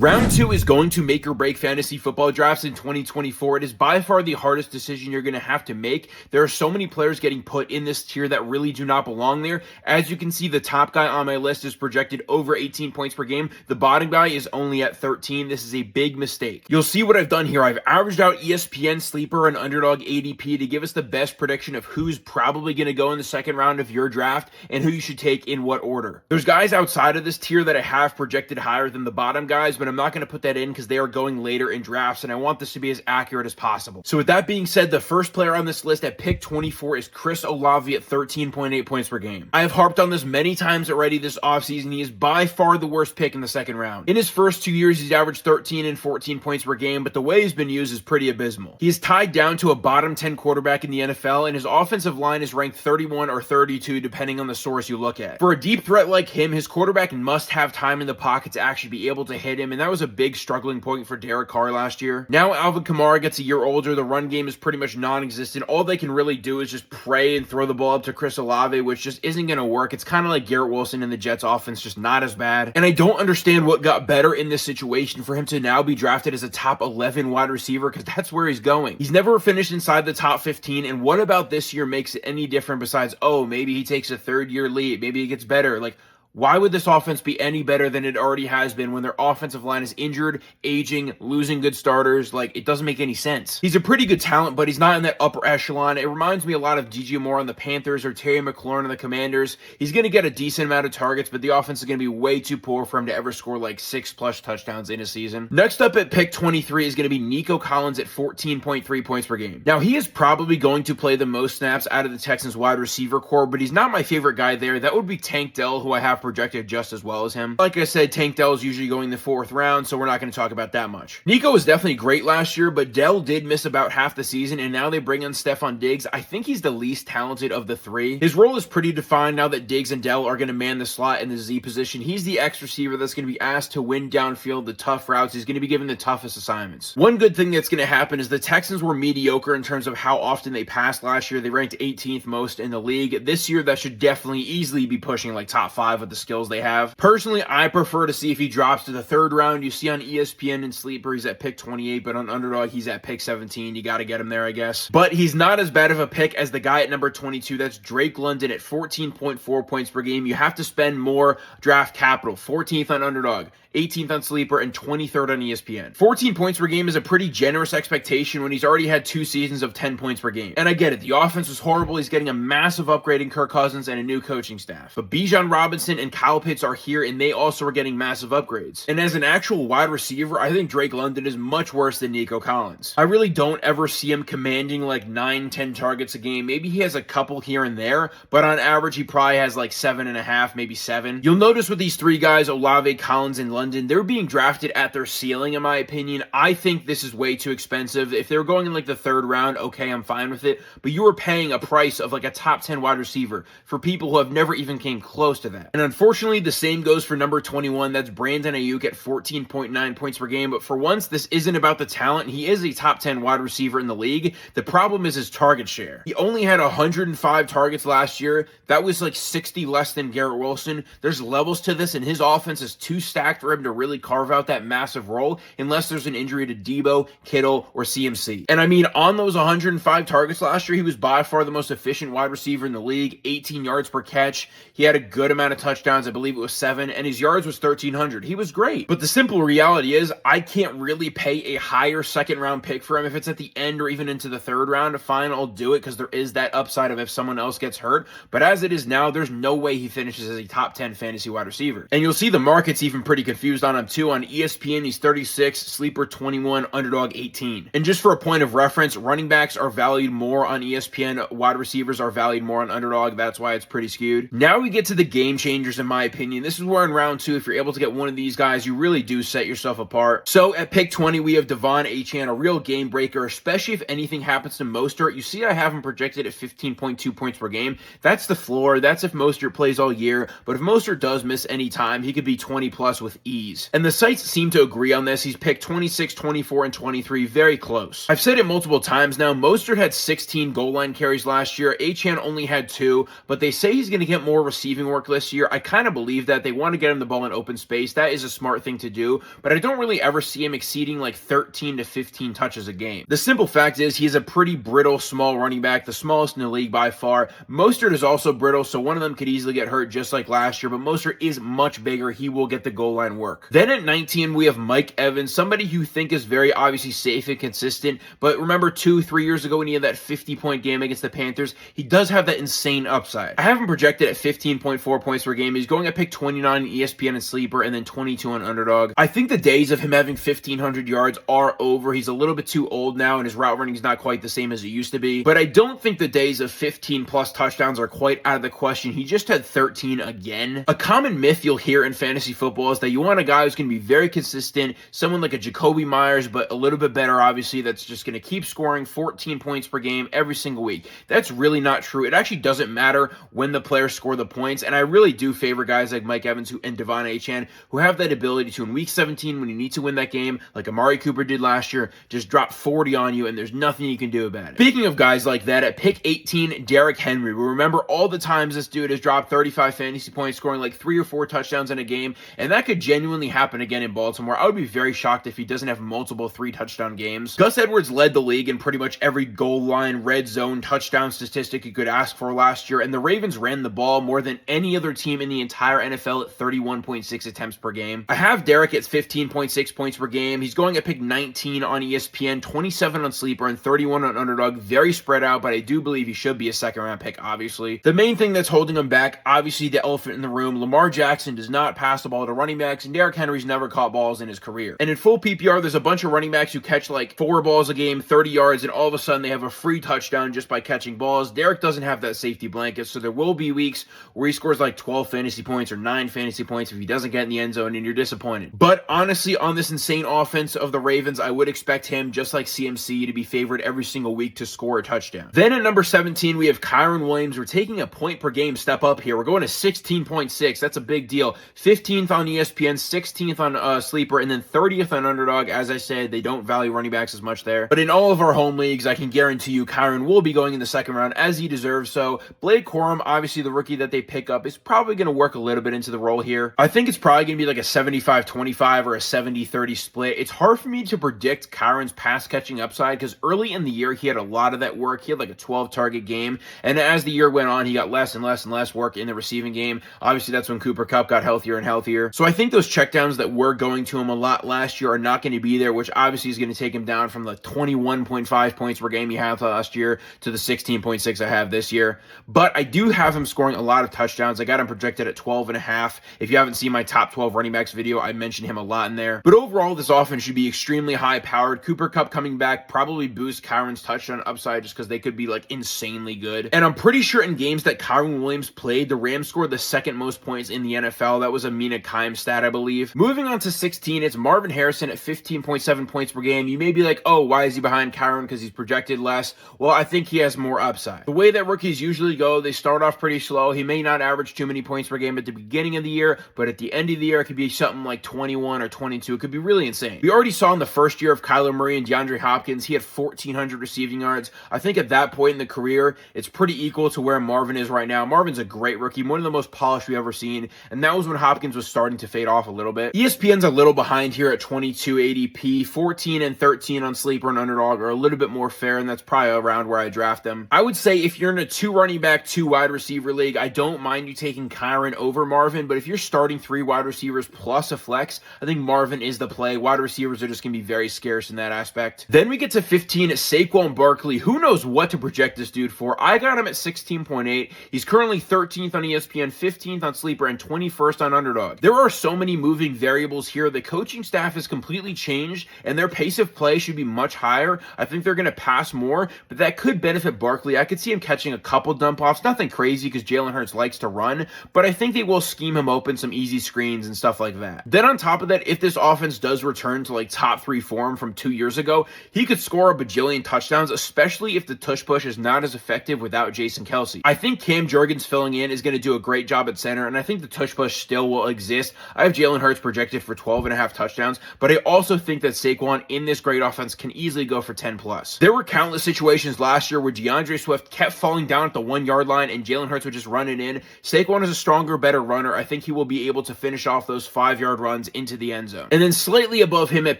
Round 2 is going to make or break fantasy football drafts in 2024. It is by far the hardest decision you're going to have to make. There are so many players getting put in this tier that really do not belong there. As you can see, the top guy on my list is projected over 18 points per game. The bottom guy is only at 13. This is a big mistake. You'll see what I've done here. I've averaged out ESPN Sleeper and Underdog ADP to give us the best prediction of who's probably going to go in the second round of your draft and who you should take in what order. There's guys outside of this tier that I have projected higher than the bottom guys, but I'm not going to put that in because they are going later in drafts, and I want this to be as accurate as possible. So with that being said, the first player on this list at pick 24 is Chris Olavi at 13.8 points per game. I have harped on this many times already this offseason. He is by far the worst pick in the second round. In his first 2 years, he's averaged 13 and 14 points per game, but the way he's been used is pretty abysmal. He is tied down to a bottom 10 quarterback in the NFL, and his offensive line is ranked 31 or 32 depending on the source you look at. For a deep threat like him, his quarterback must have time in the pocket to actually be able to hit him, and that was a big struggling point for Derek Carr last year. Now Alvin Kamara gets a year older. The run game is pretty much non-existent. All they can really do is just pray and throw the ball up to Chris Olavi, which just isn't going to work. It's kind of like Garrett Wilson in the Jets offense, just not as bad. And I don't understand what got better in this situation for him to now be drafted as a top 11 wide receiver, because that's where he's going. He's never finished inside the top 15, and what about this year makes it any different besides, oh, maybe he takes a third-year lead, maybe he gets better? Like, why would this offense be any better than it already has been when their offensive line is injured, aging, losing good starters? Like, it doesn't make any sense. He's a pretty good talent, but he's not in that upper echelon. It reminds me a lot of DJ Moore on the Panthers or Terry McLaurin on the Commanders. He's going to get a decent amount of targets, but the offense is going to be way too poor for him to ever score like 6+ touchdowns in a season. Next up at pick 23 is going to be Nico Collins at 14.3 points per game. Now, he is probably going to play the most snaps out of the Texans wide receiver core, but he's not my favorite guy there. That would be Tank Dell, who I have projected just as well as him. Like I said, Tank Dell is usually going the 4th round, so we're not going to talk about that much. Nico was definitely great last year, but Dell did miss about half the season, and now they bring in Stephon Diggs. I think he's the least talented of the three. His role is pretty defined now that Diggs and Dell are going to man the slot in the Z position. He's the X receiver that's going to be asked to win downfield the tough routes. He's going to be given the toughest assignments. One good thing that's going to happen is the Texans were mediocre in terms of how often they passed last year. They ranked 18th most in the league. This year, that should definitely easily be pushing like top 5 with the skills they have. Personally, I prefer to see if he drops to the 3rd round. You see on ESPN and Sleeper, he's at pick 28, but on Underdog, he's at pick 17. You got to get him there, I guess. But he's not as bad of a pick as the guy at number 22. That's Drake London at 14.4 points per game. You have to spend more draft capital. 14th on Underdog, 18th on Sleeper, and 23rd on ESPN. 14 points per game is a pretty generous expectation when he's already had 2 seasons of 10 points per game. And I get it, the offense was horrible. He's getting a massive upgrade in Kirk Cousins and a new coaching staff. But Bijan Robinson and Kyle Pitts are here, and they also are getting massive upgrades. And as an actual wide receiver, I think Drake London is much worse than Nico Collins. I really don't ever see him commanding like 9-10 targets a game. Maybe he has a couple here and there, but on average, he probably has like 7.5, maybe 7. You'll notice with these 3 guys, Olavi, Collins, and London, they're being drafted at their ceiling, in my opinion. I think this is way too expensive. If they're going in like the 3rd round, okay, I'm fine with it, but you are paying a price of like a top 10 wide receiver for people who have never even came close to that. And unfortunately, the same goes for number 21. That's Brandon Aiyuk at 14.9 points per game. But for once, this isn't about the talent. He is a top 10 wide receiver in the league. The problem is his target share. He only had 105 targets last year. That was like 60 less than Garrett Wilson. There's levels to this, and his offense is too stacked for him to really carve out that massive role unless there's an injury to Debo, Kittle, or CMC. And I mean, on those 105 targets last year, he was by far the most efficient wide receiver in the league, 18 yards per catch. He had a good amount of touchdowns. I believe it was 7, and his yards was 1,300. He was great. But the simple reality is I can't really pay a higher second-round pick for him. If it's at the end or even into the 3rd round, fine, I'll do it because there is that upside of if someone else gets hurt. But as it is now, there's no way he finishes as a top 10 fantasy wide receiver. And you'll see the market's even pretty confused on him too. On ESPN, he's 36, Sleeper 21, Underdog 18. And just for a point of reference, running backs are valued more on ESPN, wide receivers are valued more on Underdog. That's why it's pretty skewed. Now we get to the game changers, in my opinion. This is where in round 2, if you're able to get one of these guys, you really do set yourself apart. So at pick 20, we have Devon Achane, a real game breaker, especially if anything happens to Mostert. You see I have him projected at 15.2 points per game. That's the floor. That's if Mostert plays all year. But if Mostert does miss any time, he could be 20 plus with ease. And the sites seem to agree on this. He's picked 26, 24, and 23, very close. I've said it multiple times now. Mostert had 16 goal line carries last year. Achane only had 2, but they say he's going to get more receiving work this year. I kind of believe that they want to get him the ball in open space. That is a smart thing to do, but I don't really ever see him exceeding like 13 to 15 touches a game. The simple fact is he is a pretty brittle, small running back, the smallest in the league by far. Mostert is also brittle, so one of them could easily get hurt just like last year, but Mostert is much bigger. He will get the goal line work. Then at 19, we have Mike Evans, somebody who you think is very obviously safe and consistent, but remember 2-3 years ago when he had that 50-point game against the Panthers, he does have that insane upside. I have him projected at 15.4 points per game. He's going at pick 29 in ESPN and Sleeper, and then 22 on Underdog. I think the days of him having 1,500 yards are over. He's a little bit too old now, and his route running is not quite the same as it used to be, but I don't think the days of 15 plus touchdowns are quite out of the question. He just had 13 again. A common myth you'll hear in fantasy football is that you want a guy who's going to be very consistent, someone like a Jacoby Myers, but a little bit better, obviously, that's just going to keep scoring 14 points per game every single week. That's really not true. It actually doesn't matter when the players score the points, and I really do favor guys like Mike Evans and Devon Achane who have that ability to, in week 17, when you need to win that game, like Amari Cooper did last year, just drop 40 on you, and there's nothing you can do about it. Speaking of guys like that, at pick 18, Derrick Henry. We remember all the times this dude has dropped 35 fantasy points, scoring like 3 or 4 touchdowns in a game, and that could genuinely happen again in Baltimore. I would be very shocked if he doesn't have multiple 3-touchdown games. Gus Edwards led the league in pretty much every goal line, red zone, touchdown statistic you could ask for last year, and the Ravens ran the ball more than any other team in the entire NFL at 31.6 attempts per game. I have Derrick at 15.6 points per game. He's going at pick 19 on ESPN, 27 on Sleeper, and 31 on Underdog. Very spread out, but I do believe he should be a second-round pick, obviously. The main thing that's holding him back, obviously the elephant in the room, Lamar Jackson does not pass the ball to running backs, and Derrick Henry's never caught balls in his career. And in full PPR, there's a bunch of running backs who catch like 4 balls a game, 30 yards, and all of a sudden they have a free touchdown just by catching balls. Derrick doesn't have that safety blanket, so there will be weeks where he scores like 12 fantasy points or 9 fantasy points if he doesn't get in the end zone, and you're disappointed. But honestly, on this insane offense of the Ravens, I would expect him, just like CMC, to be favored every single week to score a touchdown. Then at number 17, we have Kareem Williams. We're taking a point per game step up here. We're going to 16.6. That's a big deal. 15th on ESPN, 16th on Sleeper, and then 30th on Underdog. As I said, they don't value running backs as much there. But in all of our home leagues, I can guarantee you Kareem will be going in the second round as he deserves. So Blake Corum, obviously the rookie that they pick up, is probably going to work a little bit into the role here. I think it's probably going to be like a 75-25 or a 70-30 split. It's hard for me to predict Kareem's pass catching upside because early in the year, he had a lot of that work. He had like a 12 target game. And as the year went on, he got less and less and less work in the receiving game. Obviously, that's when Cooper Kupp got healthier and healthier. So I think those checkdowns that were going to him a lot last year are not going to be there, which obviously is going to take him down from the 21.5 points per game he had last year to the 16.6 I have this year. But I do have him scoring a lot of touchdowns. I got him projected at 12.5. If you haven't seen my top 12 running backs video, I mentioned him a lot in there. But overall, this offense should be extremely high powered. Cooper Kupp coming back probably boosts Kareem's touchdown upside just because they could be like insanely good. And I'm pretty sure in games that Kareem Williams played, the Rams scored the second most points in the NFL. That was a Mina Kimes stat, I believe. Moving on to 16, it's Marvin Harrison at 15.7 points per game. You may be like, oh, why is he behind Kareem? Because he's projected less. Well, I think he has more upside. The way that rookies usually go, they start off pretty slow. He may not average too many points per game at the beginning of the year, but at the end of the year, it could be something like 21 or 22. It could be really insane. We already saw in the first year of Kyler Murray and DeAndre Hopkins, he had 1,400 receiving yards. I think at that point in the career, it's pretty equal to where Marvin is right now. Marvin's a great rookie, one of the most polished we've ever seen, and that was when Hopkins was starting to fade off a little bit. ESPN's a little behind here at 22 ADP. 14 and 13 on Sleeper and Underdog are a little bit more fair, and that's probably around where I draft them. I would say if you're in a 2 running back, 2 wide receiver league, I don't mind you taking Kyren over Marvin, but if you're starting 3 wide receivers plus a flex, I think Marvin is the play. Wide receivers are just going to be very scarce in that aspect. Then we get to 15, Saquon Barkley. Who knows what to project this dude for? I got him at 16.8. He's currently 13th on ESPN, 15th on Sleeper, and 21st on Underdog. There are so many moving variables here. The coaching staff has completely changed, and their pace of play should be much higher. I think they're going to pass more, but that could benefit Barkley. I could see him catching a couple dump-offs. Nothing crazy because Jalen Hurts likes to run, but I think they will scheme him open some easy screens and stuff like that. Then on top of that, if this offense does return to like top 3 form from 2 years ago, he could score a bajillion touchdowns, especially if the tush push is not as effective without Jason Kelce. I think Cam Jurgens filling in is going to do a great job at center, and I think the tush push still will exist. I have Jalen Hurts projected for 12.5 touchdowns, but I also think that Saquon in this great offense can easily go for 10 plus. There were countless situations last year where DeAndre Swift kept falling down at the 1 yard line and Jalen Hurts would just run it in. Saquon is a stronger, better runner. I think he will be able to finish off those 5-yard runs into the end zone. And then slightly above him at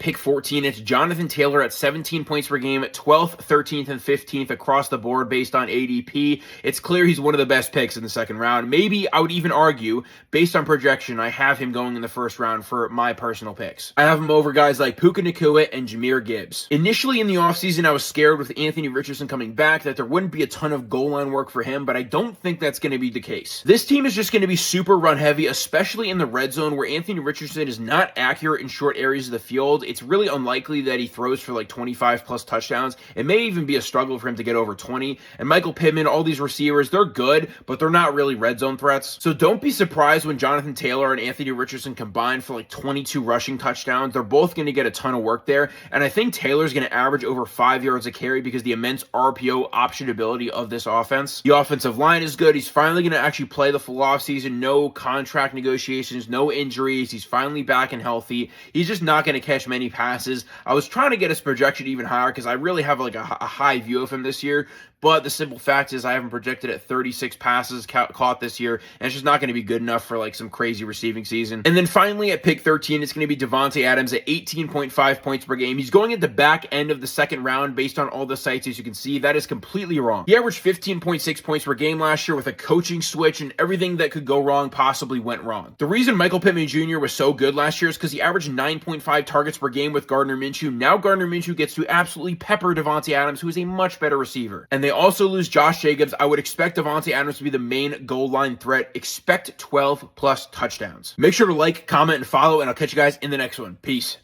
pick 14, it's Jonathan Taylor at 17 points per game, 12th, 13th, and 15th across the board based on ADP. It's clear he's one of the best picks in the second round. Maybe I would even argue, based on projection, I have him going in the first round for my personal picks. I have him over guys like Puka Nacua and Jahmyr Gibbs. Initially in the offseason, I was scared with Anthony Richardson coming back that there wouldn't be a ton of goal line work for him, but I don't think that's going to be the case. This team is just going to be super run heavy, especially in the red zone where Anthony Richardson is not accurate in short areas of the field. It's really unlikely that he throws for like 25 plus touchdowns. It may even be a struggle for him to get over 20. And Michael Pittman, all these receivers, they're good, but they're not really red zone threats. So don't be surprised when Jonathan Taylor and Anthony Richardson combine for like 22 rushing touchdowns. They're both going to get a ton of work there. And I think Taylor's going to average over 5 yards a carry because the immense RPO option ability of this offense. The offensive line is good. He's finally going to actually play the full offseason. No contract negotiations, no injuries. He's finally back and healthy. He's just not going to catch many passes. I was trying to get his projection even higher because I really have like a high view of him this year. But the simple fact is I have him projected at 36 passes caught this year, and it's just not going to be good enough for like some crazy receiving season. And then finally at pick 13, it's going to be Devonte Adams at 18.5 points per game. He's going at the back end of the second round based on all the sites, as you can see. That is completely wrong. He averaged 15.6 points per game last year with a coaching switch, and everything that could go wrong possibly went wrong. The reason Michael Pittman Jr. was so good last year is because he averaged 9.5 targets per game with Gardner Minshew. Now Gardner Minshew gets to absolutely pepper Devonte Adams, who is a much better receiver. And they also lose Josh Jacobs. I would expect Devonte Adams to be the main goal line threat. Expect 12 plus touchdowns. Make sure to like, comment, and follow, and I'll catch you guys in the next one. Peace.